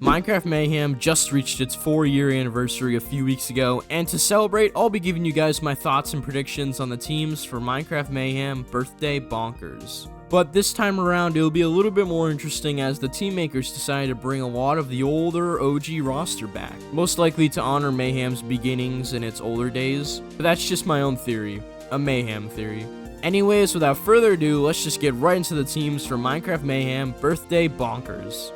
Minecraft Mayhem just reached its 4-year anniversary a few weeks ago, and to celebrate, I'll be giving you guys my thoughts and predictions on the teams for Minecraft Mayhem Birthday Bonkers. But this time around, it'll be a little bit more interesting as the team makers decided to bring a lot of the older OG roster back, most likely to honor Mayhem's beginnings in its older days. But that's just my own theory, a Mayhem theory. Anyways, without further ado, let's just get right into the teams for Minecraft Mayhem Birthday Bonkers.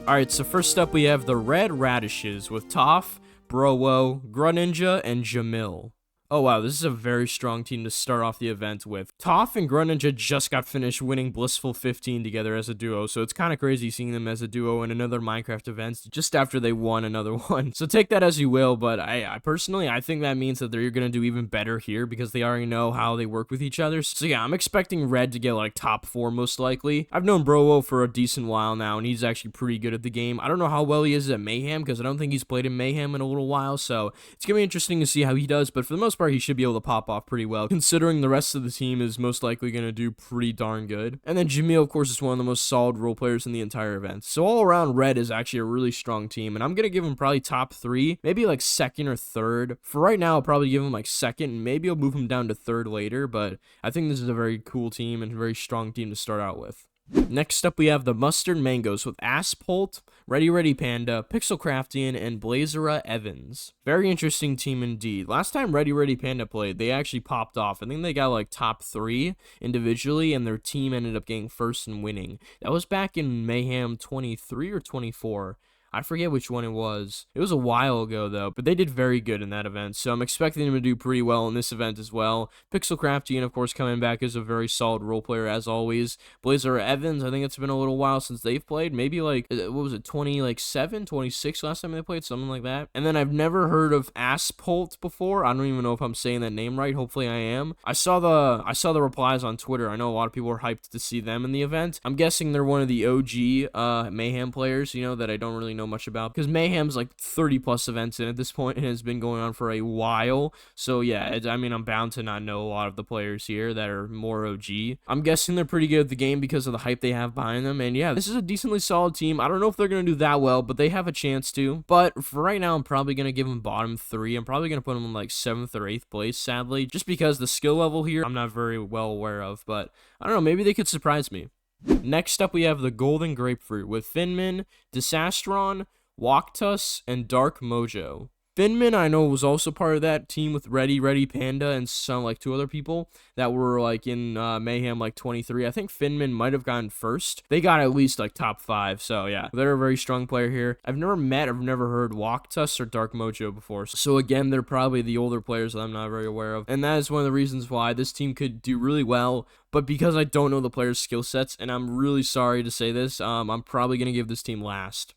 Alright, so first up we have the Red Radishes with Toph, Browo, Greninja, and Jamil. Oh wow, this is a very strong team to start off the event with. Toph and Greninja just got finished winning Blissful 15 together as a duo, so it's kind of crazy seeing them as a duo in another Minecraft event just after they won another one. So take that as you will, but I personally think that means that they're going to do even better here because they already know how they work with each other. So yeah, I'm expecting Red to get like top 4 most likely. I've known Browo for a decent while now, and he's actually pretty good at the game. I don't know how well he is at Mayhem because I don't think he's played in Mayhem in a little while, so it's going to be interesting to see how he does, but for the most part, he should be able to pop off pretty well, considering the rest of the team is most likely going to do pretty darn good. And then Jamil, of course, is one of the most solid role players in the entire event. So all around, Red is actually a really strong team, and I'm going to give him probably top 3, maybe like 2nd or 3rd. For right now, I'll probably give him like 2nd, and maybe I'll move him down to 3rd later, but I think this is a very cool team and a very strong team to start out with. Next up, we have the Mustard Mangoes with Aspolt, Ready Panda, Pixelcraftian, and Blazera Evans. Very interesting team indeed. Last time Ready Panda played, they actually popped off. I think they got like top 3 individually, and their team ended up getting first and winning. That was back in Mayhem 23 or 24. I forget which one it was. It was a while ago, though, but they did very good in that event, so I'm expecting them to do pretty well in this event as well. Pixelcraftian, of course, coming back as a very solid role player, as always. Blazera Evans, I think it's been a little while since they've played. Maybe, like, what was it, 27, 26 last time they played? Something like that. And then I've never heard of Aspolt before. I don't even know if I'm saying that name right. Hopefully I am. I saw the replies on Twitter. I know a lot of people were hyped to see them in the event. I'm guessing they're one of the OG Mayhem players, you know, that I don't really know much about, because Mayhem's like 30 plus events in at this point and has been going on for a while. So yeah, I mean, I'm bound to not know a lot of the players here that are more OG. I'm guessing they're pretty good at the game because of the hype they have behind them. And yeah, this is a decently solid team. I don't know if they're going to do that well, but they have a chance to. But for right now, I'm probably going to give them bottom 3. I'm probably going to put them in like 7th or 8th place, sadly, just because the skill level here I'm not very well aware of. But I don't know, maybe they could surprise me. Next up, we have the Golden Grapefruit with Finman, Disastron, Waktus, and Dark Mojo. Finman, I know, was also part of that team with Ready Panda and some like 2 other people that were like in Mayhem like 23. I think Finman might have gotten first. They got at least like top 5, so yeah, they're a very strong player here. I've never heard Waktus or Dark Mojo before, so again, they're probably the older players that I'm not very aware of, and that is one of the reasons why this team could do really well. But because I don't know the players' skill sets, and I'm really sorry to say this, I'm probably gonna give this team last.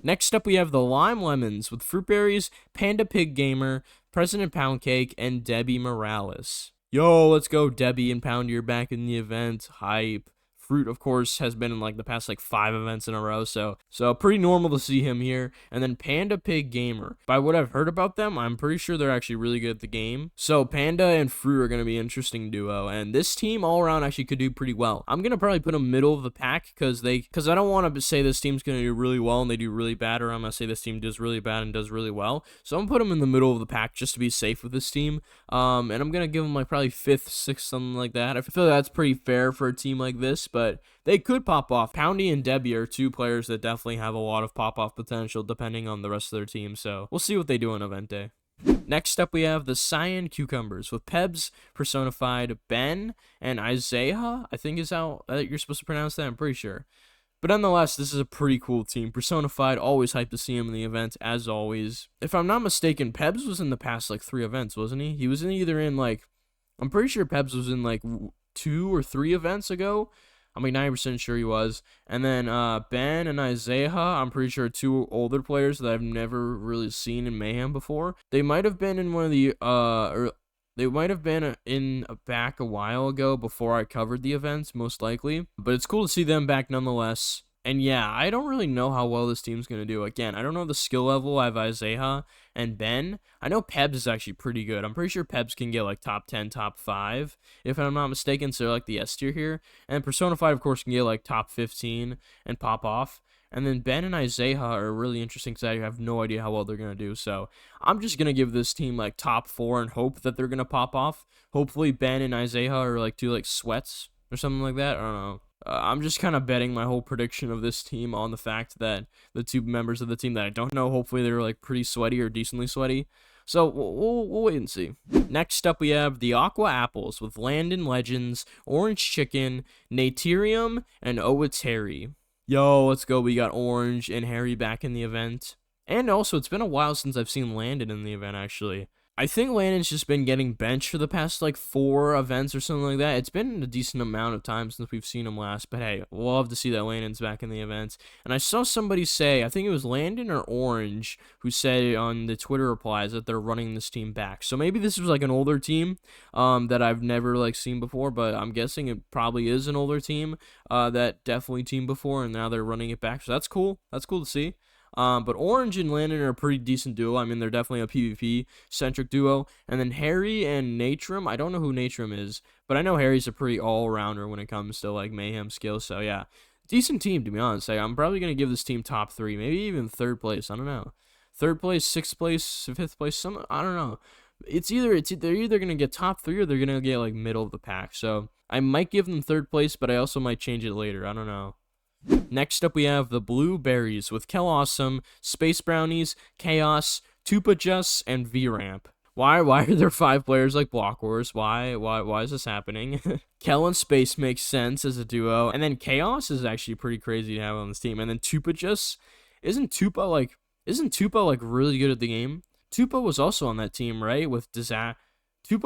Next up, we have the Lime Lemons with Fruitberries, Panda Pig Gamer, President Poundcake, and Debbie Morales. Yo, let's go, Debbie and Pound, you're back in the event. Hype. Fruit, of course, has been in like the past like 5 events in a row, so pretty normal to see him here. And then Panda Pig Gamer. By what I've heard about them, I'm pretty sure they're actually really good at the game. So Panda and Fruit are going to be an interesting duo, and this team all around actually could do pretty well. I'm going to probably put them middle of the pack because I don't want to say this team's going to do really well and they do really bad, or I'm going to say this team does really bad and does really well. So I'm going to put them in the middle of the pack just to be safe with this team. And I'm going to give them like probably 5th, 6th, something like that. I feel that's pretty fair for a team like this, but they could pop off. Poundy and Debbie are 2 players that definitely have a lot of pop-off potential depending on the rest of their team, so we'll see what they do on event day. Next up, we have the Cyan Cucumbers with Pebs, Personified, Ben, and Isaiah, I think is how you're supposed to pronounce that, I'm pretty sure. But nonetheless, this is a pretty cool team. Personified, always hyped to see him in the event, as always. If I'm not mistaken, Pebs was in the past like 3 events, wasn't he? He was either in like, I'm pretty sure Pebs was in like 2 or 3 events ago. I'm like 90% sure he was. And then Ben and Isaiah, I'm pretty sure 2 older players that I've never really seen in Mayhem before. They might have been in one of the they might have been back a while ago before I covered the events, most likely. But it's cool to see them back nonetheless. And yeah, I don't really know how well this team's going to do. Again, I don't know the skill level. I have Isaiah and Ben. I know Pebs is actually pretty good. I'm pretty sure Pebs can get like top 10, top 5, if I'm not mistaken. So like the S tier here. And Personified, of course, can get like top 15 and pop off. And then Ben and Isaiah are really interesting because I have no idea how well they're going to do. So I'm just going to give this team like top 4 and hope that they're going to pop off. Hopefully Ben and Isaiah are like do like sweats or something like that. I don't know. I'm just kind of betting my whole prediction of this team on the fact that the 2 members of the team that I don't know, hopefully they're like pretty sweaty or decently sweaty. So we'll wait and see. Next up, we have the Aqua Apples with Landon Legends, Orange Chicken, Naterium, and Oh It's Harry. Yo, let's go. We got Orange and Harry back in the event. And also, it's been a while since I've seen Landon in the event, actually. I think Landon's just been getting benched for the past, like, 4 events or something like that. It's been a decent amount of time since we've seen him last. But, hey, we'll love to see that Landon's back in the event. And I saw somebody say, I think it was Landon or Orange, who said on the Twitter replies that they're running this team back. So maybe this was, like, an older team that I've never, like, seen before. But I'm guessing it probably is an older team that definitely teamed before. And now they're running it back. So that's cool. That's cool to see. But Orange and Landon are a pretty decent duo. I mean, they're definitely a PvP-centric duo. And then Harry and Natrium, I don't know who Natrium is, but I know Harry's a pretty all-rounder when it comes to, like, Mayhem skills. So, yeah, decent team, to be honest. I'm probably going to give this team top 3, maybe even 3rd place. I don't know. 3rd place, 6th place, 5th place, I don't know. They're either going to get top 3 or they're going to get, like, middle of the pack. So, I might give them 3rd place, but I also might change it later. I don't know. Next up, we have the Blueberries with Kelawesome, Space Brownies, Chaos, Tupajus, and V-Ramp. Why are there 5 players like Block Wars? Why is this happening? Kel and Space makes sense as a duo, and then Chaos is actually pretty crazy to have on this team. And then Tupajus, isn't Tupa like really good at the game? Tupa was also on that team, right? Tupa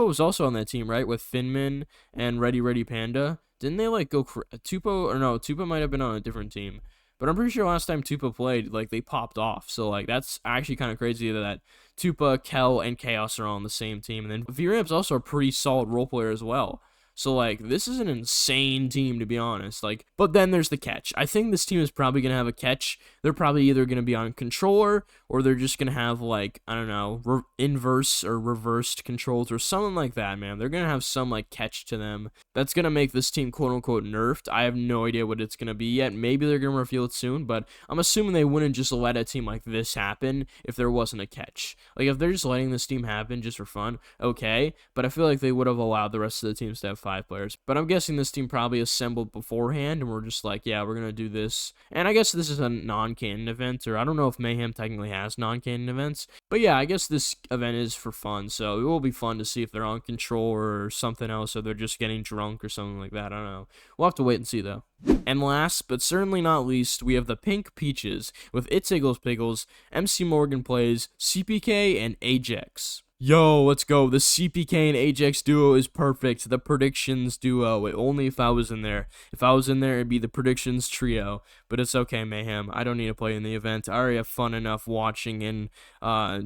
was also on that team, right? With Finman and Ready Panda. Didn't they, like, go... Tupa might have been on a different team. But I'm pretty sure last time Tupa played, like, they popped off. So, like, that's actually kind of crazy that Tupa, Kel, and Chaos are all on the same team. And then V-Ramp's also a pretty solid role player as well. So, like, this is an insane team, to be honest. Like, but then there's the catch. I think this team is probably going to have a catch. They're probably either going to be on controller, or they're just going to have, like, I don't know, inverse or reversed controls or something like that, man. They're going to have some, like, catch to them. That's going to make this team, quote-unquote, nerfed. I have no idea what it's going to be yet. Maybe they're going to reveal it soon, but I'm assuming they wouldn't just let a team like this happen if there wasn't a catch. Like, if they're just letting this team happen just for fun, okay, but I feel like they would have allowed the rest of the teams to have 5 players. But I'm guessing this team probably assembled beforehand, and we're just like, yeah, we're going to do this. And I guess this is a non-canon event, or I don't know if Mayhem technically has non-canon events. But yeah, I guess this event is for fun, so it will be fun to see if they're on control or something else, or they're just getting drunk or something like that. I don't know. We'll have to wait and see, though. And last, but certainly not least, we have the Pink Peaches with It's Iggles Piggles, MC Morgan Plays, CPK, and Ajax. Yo, let's go. The CPK and Ajax duo is perfect. The predictions duo. Only if I was in there. If I was in there, it'd be the predictions trio. But it's okay, Mayhem. I don't need to play in the event. I already have fun enough watching and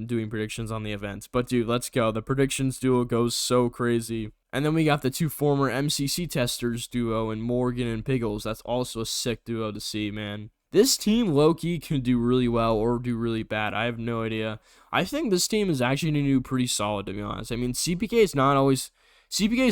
doing predictions on the event. But, dude, let's go. The predictions duo goes so crazy. And then we got the 2 former MCC testers duo in Morgan and Piggles. That's also a sick duo to see, man. This team, low-key, can do really well or do really bad. I have no idea. I think this team is actually going to do pretty solid, to be honest. I mean, CPK's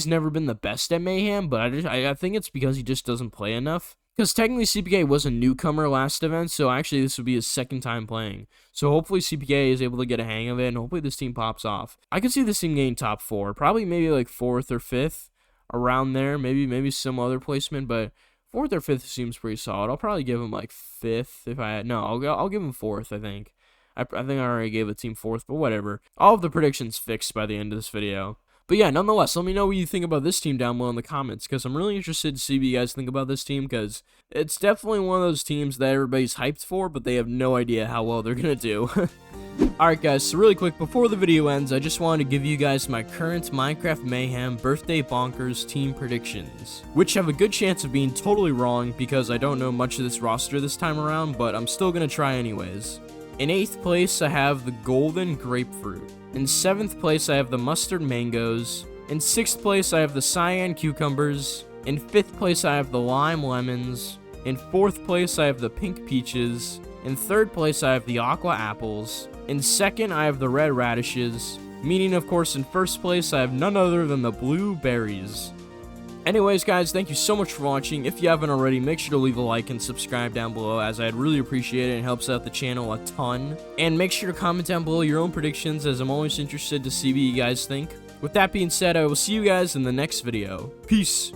never been the best at Mayhem, but I think it's because he just doesn't play enough. Because technically CPK was a newcomer last event, so actually this would be his 2nd time playing. So hopefully CPK is able to get a hang of it, and hopefully this team pops off. I could see this team getting top 4, probably maybe like 4th or 5th, around there. Maybe some other placement, but 4th or 5th seems pretty solid. I'll probably give him like 5th if I... No, I'll give him 4th, I think. I think I already gave the team 4th, but whatever. All of the predictions fixed by the end of this video. But yeah, nonetheless, let me know what you think about this team down below in the comments, because I'm really interested to see what you guys think about this team, because it's definitely one of those teams that everybody's hyped for, but they have no idea how well they're going to do. Alright guys, so really quick, before the video ends, I just wanted to give you guys my current Minecraft Mayhem Birthday Bonkers team predictions, which have a good chance of being totally wrong, because I don't know much of this roster this time around, but I'm still going to try anyways. In 8th place, I have the Golden Grapefruit. In 7th place, I have the Mustard Mangoes. In 6th place, I have the Cyan Cucumbers. In 5th place, I have the Lime Lemons. In 4th place, I have the Pink Peaches. In 3rd place, I have the Aqua Apples. In 2nd, I have the Red Radishes. Meaning, of course, in 1st place, I have none other than the Blueberries. Anyways, guys, thank you so much for watching. If you haven't already, make sure to leave a like and subscribe down below, as I'd really appreciate it and helps out the channel a ton. And make sure to comment down below your own predictions, as I'm always interested to see what you guys think. With that being said, I will see you guys in the next video. Peace!